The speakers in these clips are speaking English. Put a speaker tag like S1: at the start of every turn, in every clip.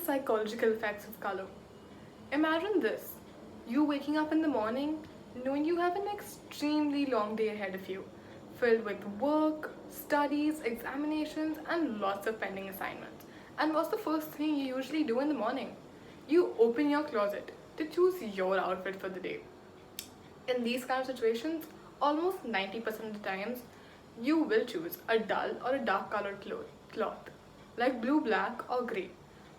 S1: psychological effects of color. Imagine this, you waking up in the morning knowing you have an extremely long day ahead of you, filled with work, studies, examinations, and lots of pending assignments. And what's the first thing you usually do in the morning? You open your closet to choose your outfit for the day. In these kind of situations, almost 90% of the times, you will choose a dull or a dark colored cloth, like blue, black, or grey.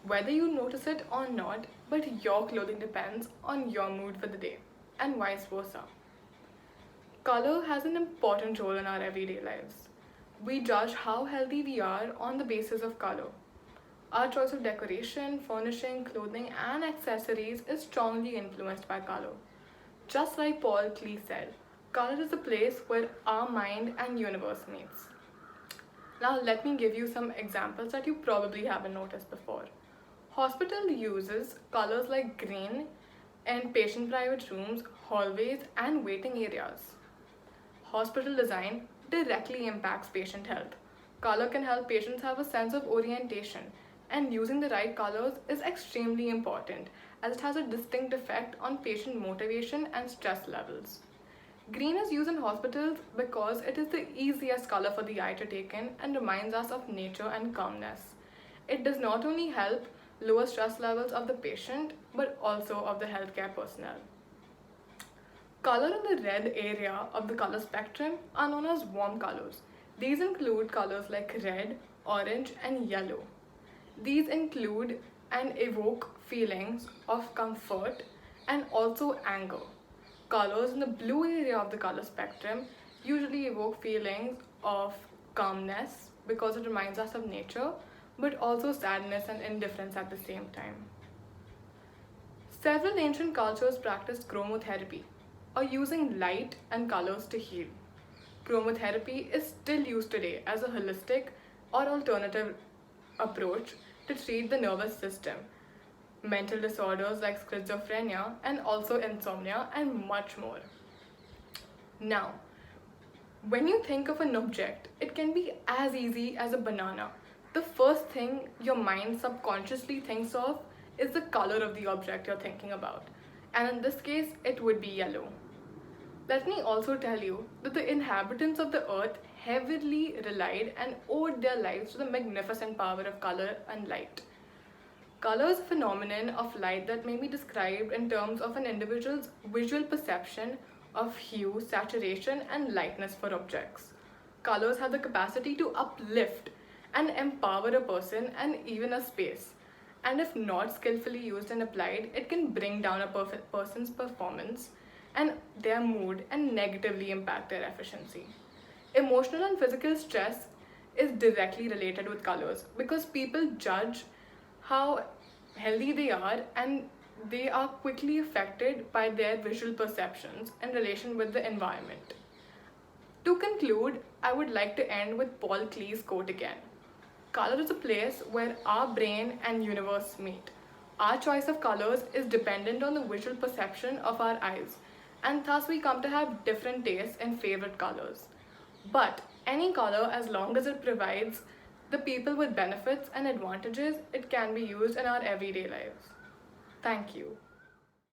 S1: Whether you notice it or not, but your clothing depends on your mood for the day, and vice versa. Color has an important role in our everyday lives. We judge how healthy we are on the basis of color. Our choice of decoration, furnishing, clothing, and accessories is strongly influenced by color. Just like Paul Klee said, color is a place where our mind and universe meets. Now let me give you some examples that you probably haven't noticed before. Hospital uses colors like green in patient private rooms, hallways, and waiting areas. Hospital design directly impacts patient health. Color can help patients have a sense of orientation, and using the right colors is extremely important as it has a distinct effect on patient motivation and stress levels. Green is used in hospitals because it is the easiest color for the eye to take in and reminds us of nature and calmness. It does not only help lower stress levels of the patient but also of the healthcare personnel. Color in the red area of the color spectrum are known as warm colors. These include colors like red, orange, and yellow. These include and evoke feelings of comfort and also anger. Colors in the blue area of the color spectrum usually evoke feelings of calmness because it reminds us of nature, but also sadness and indifference at the same time. Several ancient cultures practiced chromotherapy, or using light and colors to heal. Chromotherapy is still used today as a holistic or alternative approach to treat the nervous system, mental disorders like schizophrenia, and also insomnia, and much more. Now, when you think of an object, it can be as easy as a banana. The first thing your mind subconsciously thinks of is the color of the object you're thinking about. And in this case, it would be yellow. Let me also tell you that the inhabitants of the earth heavily relied and owed their lives to the magnificent power of color and light. Color is a phenomenon of light that may be described in terms of an individual's visual perception of hue, saturation, and lightness for objects. Colors have the capacity to uplift and empower a person and even a space. And if not skillfully used and applied, it can bring down a person's performance and their mood and negatively impact their efficiency. Emotional and physical stress is directly related with colors because people judge how healthy they are and they are quickly affected by their visual perceptions in relation with the environment. To conclude, I would like to end with Paul Klee's quote again. Color is a place where our brain and universe meet. Our choice of colors is dependent on the visual perception of our eyes, and thus we come to have different tastes and favorite colors. But any color, as long as it provides the people with benefits and advantages, it can be used in our everyday lives. Thank you.